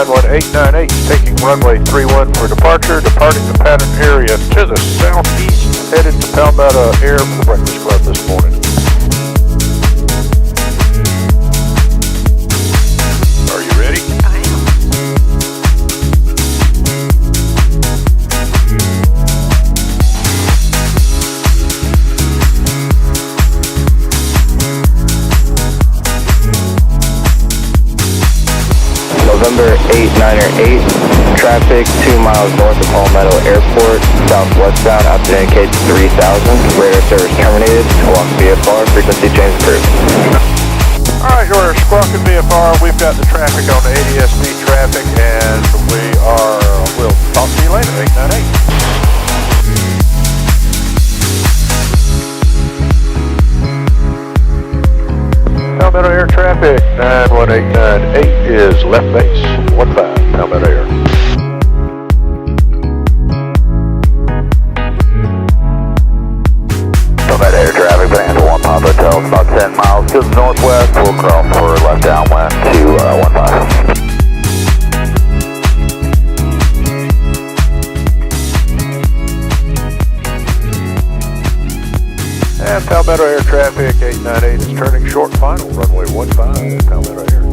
91898, taking runway 31 for departure, departing the pattern area to the southeast, headed to Palmetto Air for the Breakfast Club this morning. Are you ready? I am. November 898, traffic 2 miles north of Palmetto Airport, southwestbound, altitude indicates 3000, radar service terminated, squawk VFR, frequency change approved. Alright, you're squawking VFR, we've got the traffic on the ADS-B traffic, and we'll talk to you later, 898. Palmetto Air traffic, 91898 is left base, 15, Palmetto Air. Palmetto Air traffic, Band 1 Papa Hotel, about 10 miles to the northwest, we'll cross for left downwind to 15. And Palmetto Air traffic, 898 is turning short final, runway 15, Palmetto Air.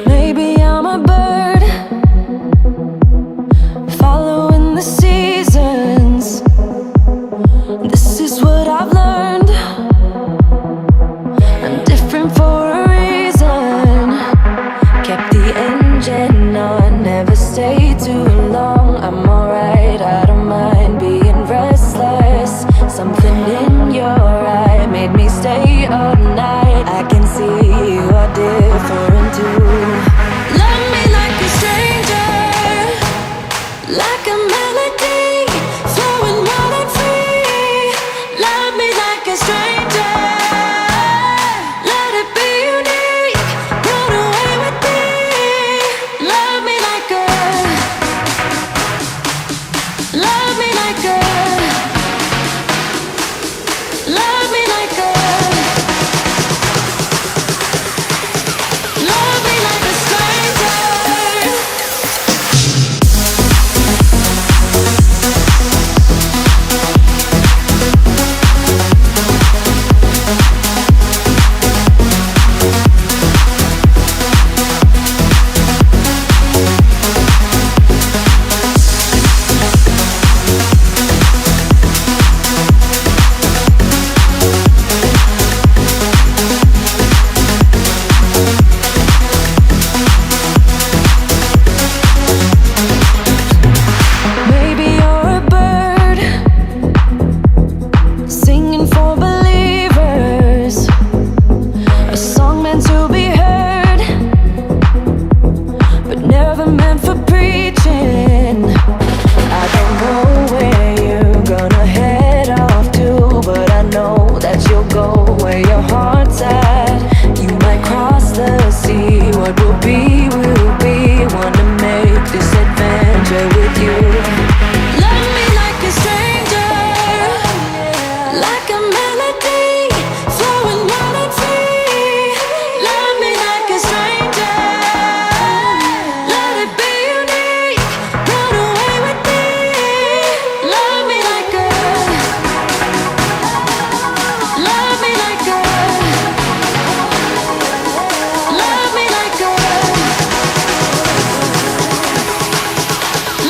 Maybe I'm a bird following the seasons. This is what I've learned. I'm different for a reason. Kept the engine on, never stay too long. I'm alright, I don't mind being restless. Something in your eye made me stay all night. I can see you are different too. Love me like a stranger, like a melody, flowing wild and free. Love me like a stranger, let it be unique. Run away with me. Love me like a, love me like a, love me like a, love me like a stranger. Maybe you're a bird singing for believers, a song meant to be heard, but never meant for preaching. I don't know where you're gonna head off to, but I know that you'll go where your heart's at. You might cross the sea, what will be, will be. Wanna make this adventure with you. Love me like a stranger, like a melody, flowing wild and free. Love me like a stranger, let it be unique. Run away with me. Love me like a, love me like a, love me like a,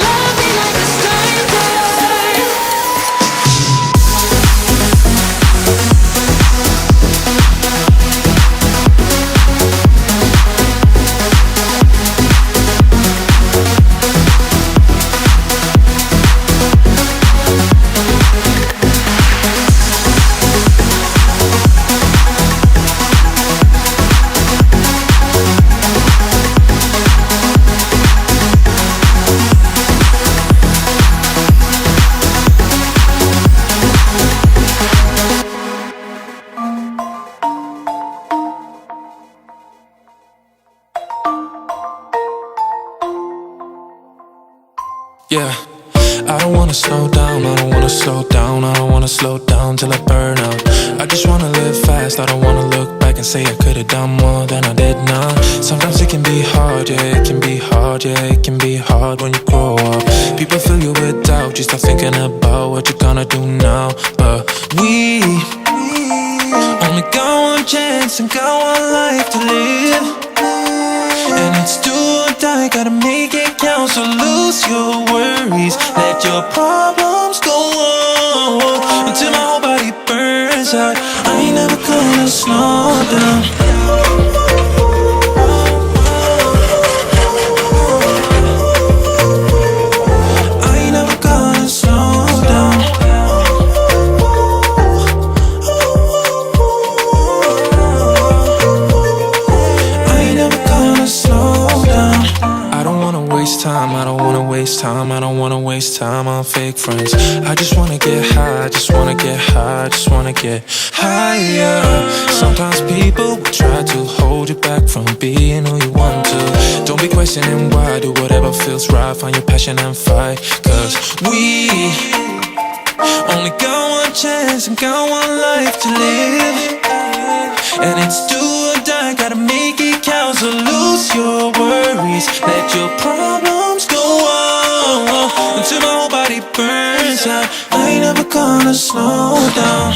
love me like a stranger. Yeah, I don't wanna slow down, I don't wanna slow down, I don't wanna slow down till I burn out. I just wanna live fast, I don't wanna look back and say I could've done more than I did now. Sometimes it can be hard, yeah, it can be hard, yeah, it can be hard when you grow up. People fill you with doubt, you start thinking about what you're gonna do now. But we only got one chance and got one life to live, and it's do or die, gotta make it count. So lose your worries, let your problems go on until my whole body burns out. I ain't never gonna slow down. I ain't never gonna slow down. I ain't never gonna slow down. I don't wanna waste time, I don't wanna waste time, I don't wanna waste time on fake friends. I just wanna get high, I just wanna get high, I just wanna get higher. Sometimes people will try to hold you back from being who you want to. Don't be questioning why, do whatever feels right, find your passion and fight. Cause we only got one chance and got one life to live, and it's do or die, gotta make it count. So lose your worries, let your problems go on until my whole body burns out. I ain't never gonna slow down.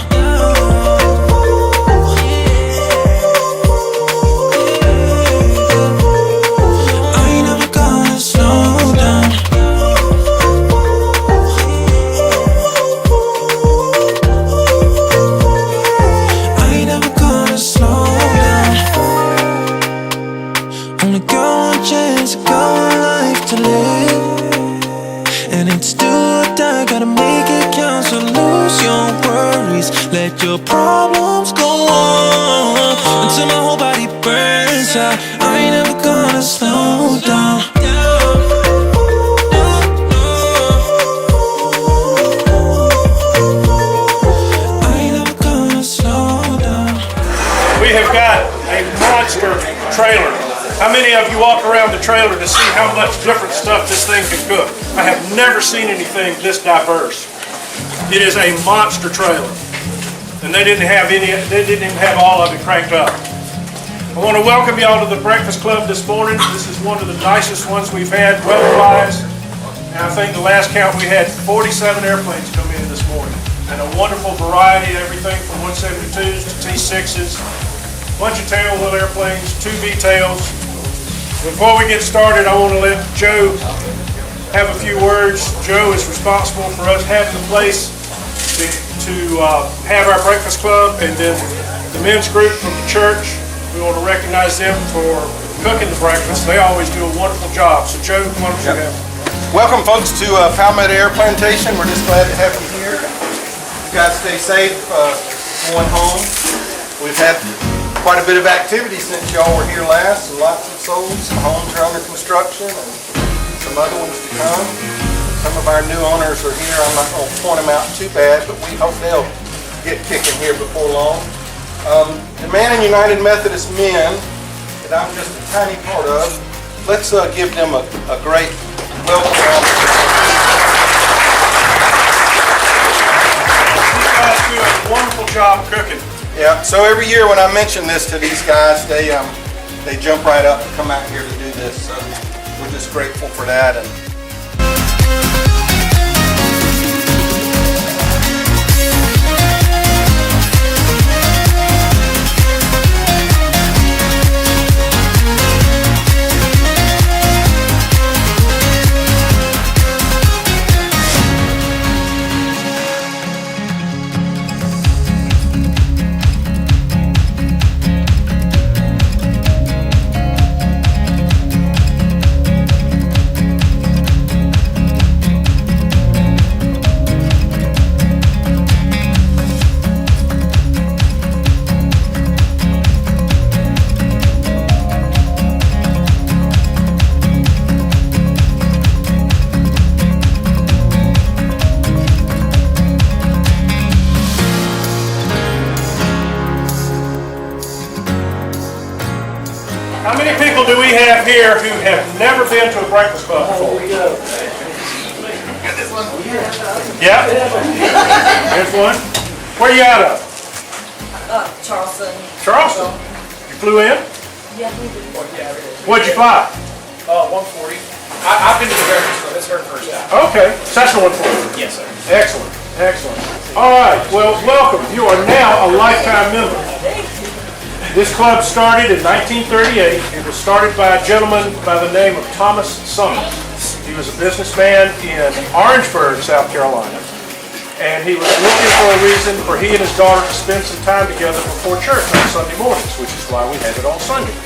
out. I ain't never gonna slow down. We have got a monster trailer. How many of you walk around the trailer to see how much different stuff this thing can cook? I have never seen anything this diverse. It is a monster trailer. And they didn't even have all of it cranked up. I want to welcome y'all to the Breakfast Club this morning. This is one of the nicest ones we've had weather-wise. And I think the last count we had 47 airplanes come in this morning. And a wonderful variety, everything from 172s to T6s, bunch of tail wheel airplanes, 2 V-tails. Before we get started, I want to let Joe have a few words. Joe is responsible for us having the place to have our breakfast club, and then the men's group from the church. We want to recognize them for cooking the breakfast. They always do a wonderful job. So Joe, why don't you have it? Welcome folks to Palmetto Air Plantation. We're just glad to have you here. You guys stay safe going home. We've had quite a bit of activity since y'all were here last, and lots of sold. Some homes are under construction and some other ones to come. Some of our new owners are here. I'm not going to point them out too bad, but we hope they'll get kicking here before long. The Man United Methodist Men, that I'm just a tiny part of, let's give them a great welcome. These guys do a wonderful job cooking. Yeah, so every year when I mention this to these guys, they jump right up and come out here to do this. So we're just grateful for that. And How many people do we have here who have never been to a breakfast club before? Yeah? Here's one. Where you out of? Charleston. Charleston? You flew in? Yeah, we did. What'd you fly? 140. I've been to the breakfast club. It's her first time. Okay, Cessna 140. Yes, sir. Excellent, excellent. All right, well, welcome. You are now a lifetime member. This club started in 1938. It was started by a gentleman by the name of Thomas Summers. He was a businessman in Orangeburg, South Carolina. And he was looking for a reason for he and his daughter to spend some time together before church on Sunday mornings, which is why we had it on Sunday.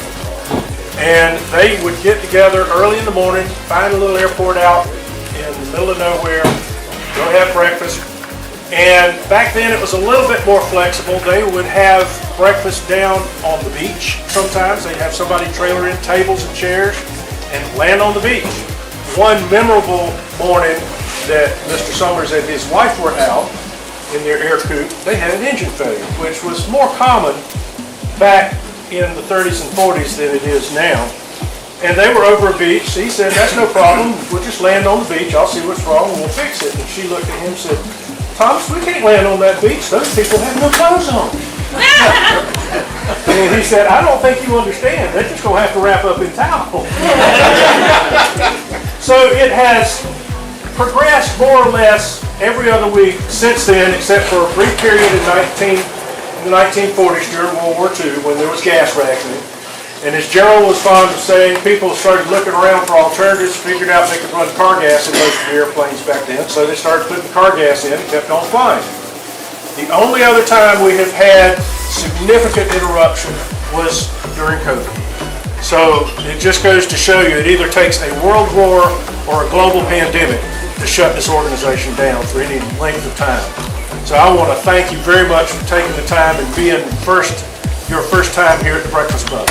And they would get together early in the morning, find a little airport out in the middle of nowhere, go have breakfast. And back then it was a little bit more flexible. They would have breakfast down on the beach. Sometimes they'd have somebody trailer in tables and chairs and land on the beach. One memorable morning that Mr. Summers and his wife were out in their air coupe, they had an engine failure, which was more common back in the 30s and 40s than it is now. And they were over a beach. He said, "That's no problem. We'll just land on the beach. I'll see what's wrong and we'll fix it." And she looked at him and said, "Thomas, we can't land on that beach. Those people have no clothes on." And he said, "I don't think you understand. They're just going to have to wrap up in towel." So it has progressed more or less every other week since then, except for a brief period in the 1940s during World War II when there was gas rationing. And as Gerald was fond of saying, people started looking around for alternatives, figured out they could run car gas in most of the airplanes back then, so they started putting car gas in and kept on flying. The only other time we have had significant interruption was during COVID. So it just goes to show you it either takes a world war or a global pandemic to shut this organization down for any length of time. So I want to thank you very much for taking the time and being your first time here at the Breakfast Club.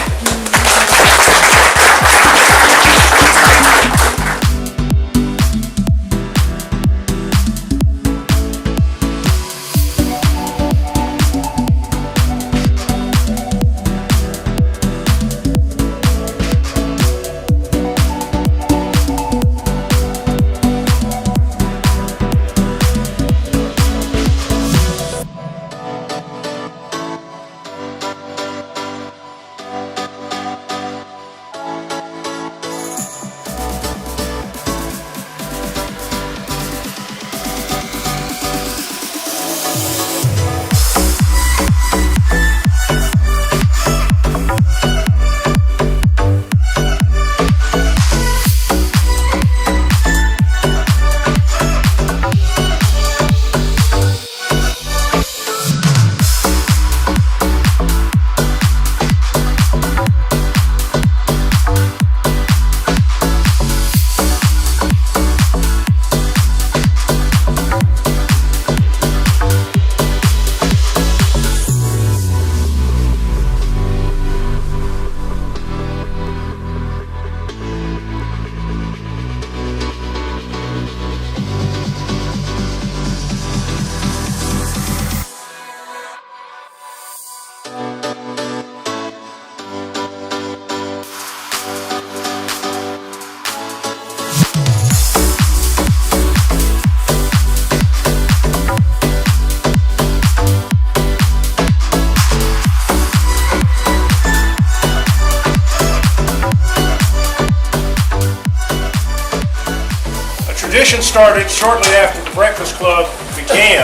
tradition started shortly after the Breakfast Club began,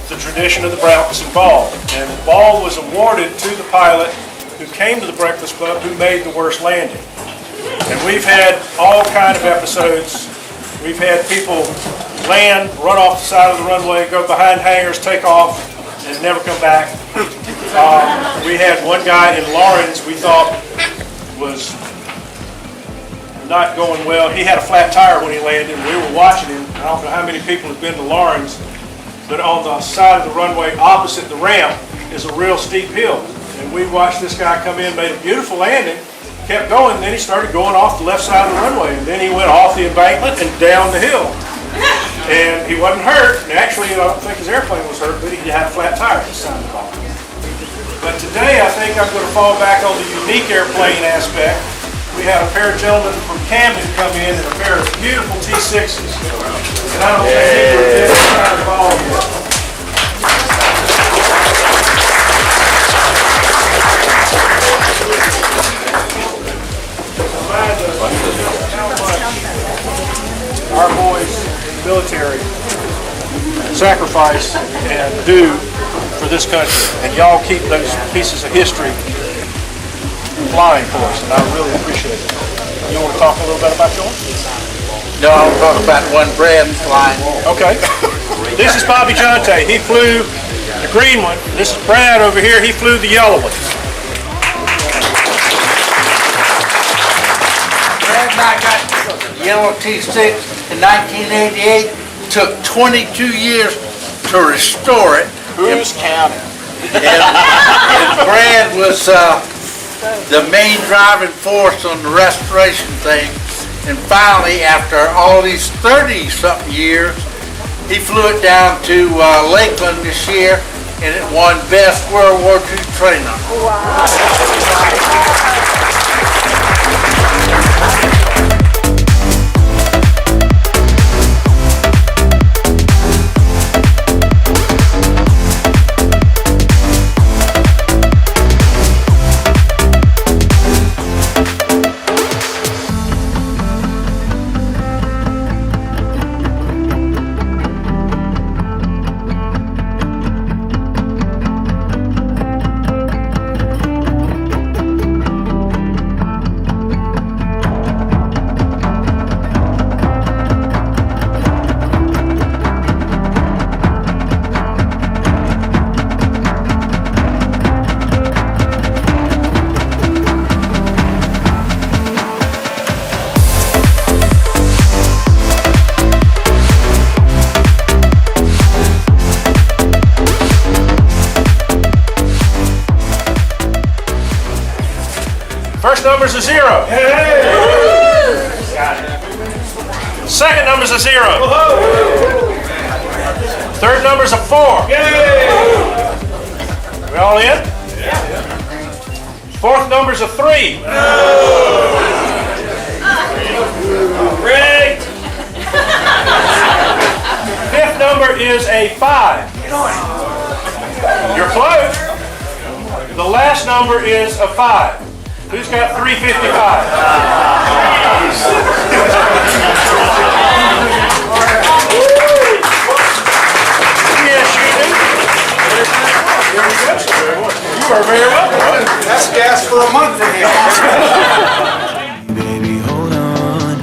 the tradition of the bouncing ball. And the ball was awarded to the pilot who came to the Breakfast Club who made the worst landing. And we've had all kind of episodes. We've had people land, run off the side of the runway, go behind hangars, take off, and never come back. We had one guy in Lawrence we thought was not going well. He had a flat tire when he landed. We were watching him. I don't know how many people have been to Lawrence, but on the side of the runway opposite the ramp is a real steep hill. And we watched this guy come in, made a beautiful landing, kept going, and then he started going off the left side of the runway. And then he went off the embankment and down the hill. And he wasn't hurt. And actually, I don't think his airplane was hurt, but he had a flat tire at the side of the ball. But today, I think I'm going to fall back on the unique airplane aspect. We had a pair of gentlemen from Camden come in a pair of beautiful T6s. And I don't think they were this kind of ball yet. Our boys in the military sacrifice and do for this country. And y'all keep those pieces of history flying for us, and I really appreciate it. You want to talk a little bit about yours? No, I'll talk about one Brad flying. Okay. This is Bobby Jonte. He flew the green one. This is Brad over here. He flew the yellow one. Brad and I got the yellow T6 in 1988. Took 22 years to restore it. Who's counting? And Brad was the main driving force on the restoration thing. And finally, after all these 30-something years, he flew it down to Lakeland this year, and it won Best World War II Trainer. First number's a 0. Second number's a 0. Third number's a 4. We all in? Fourth number's a 3. Great. Fifth number is a 5. You're close. The last number is a 5. Who's got 355? Yes, you do. You are very welcome. That's gas for a month in here. Baby, hold on.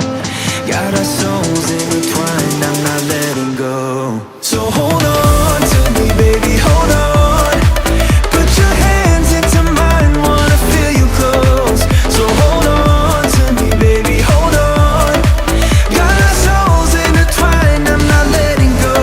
Got our souls intertwined, I'm not letting go. So hold on to me, baby, hold on. Put your hands into mine, wanna feel you close. So hold on to me, baby, hold on. Got our souls intertwined, I'm not letting go.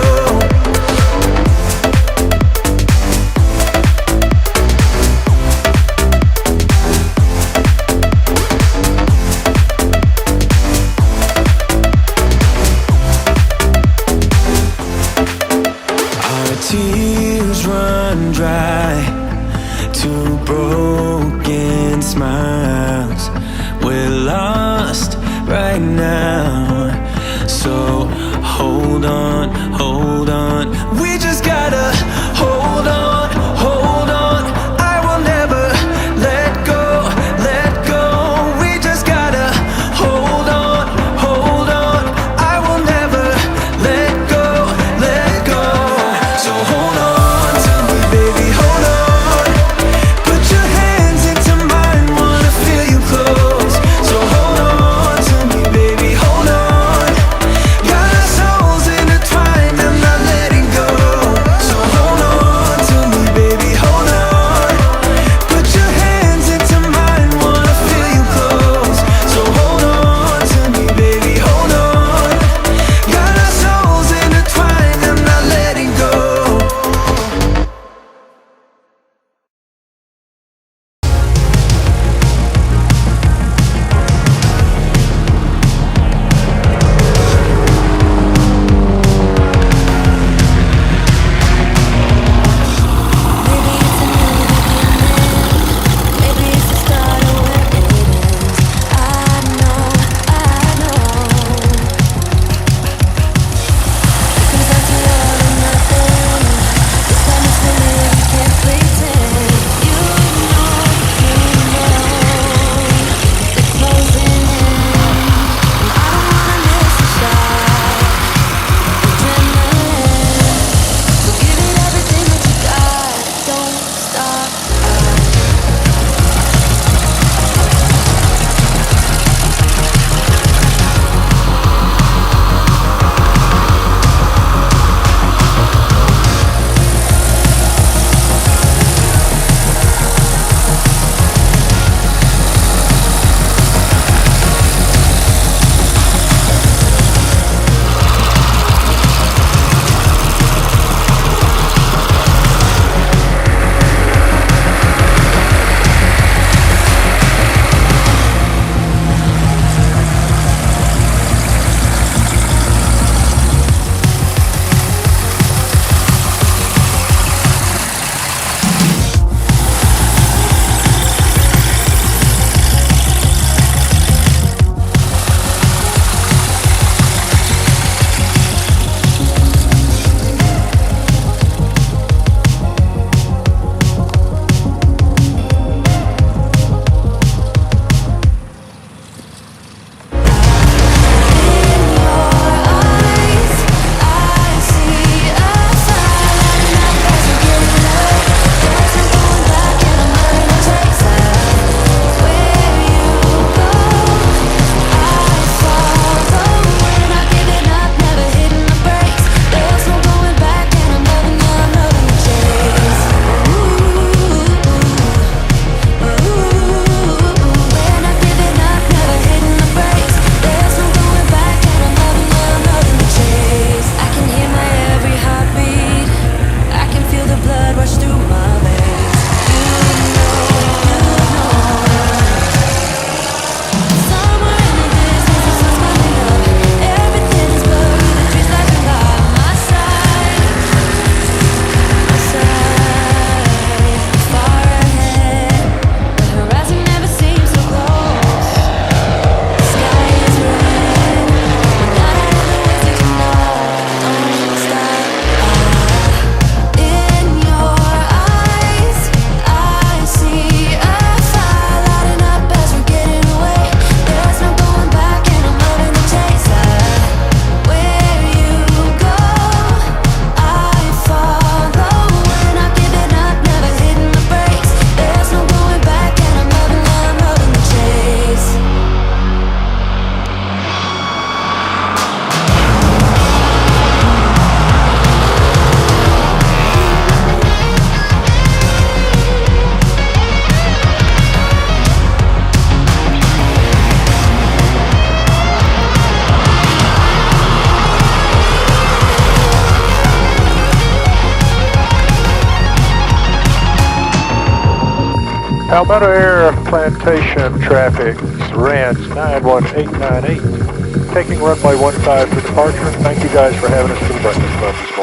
Palmetto Air Plantation traffic, Rands 91898, taking runway 15 for departure. Thank you guys for having us to the Breakfast Club this morning.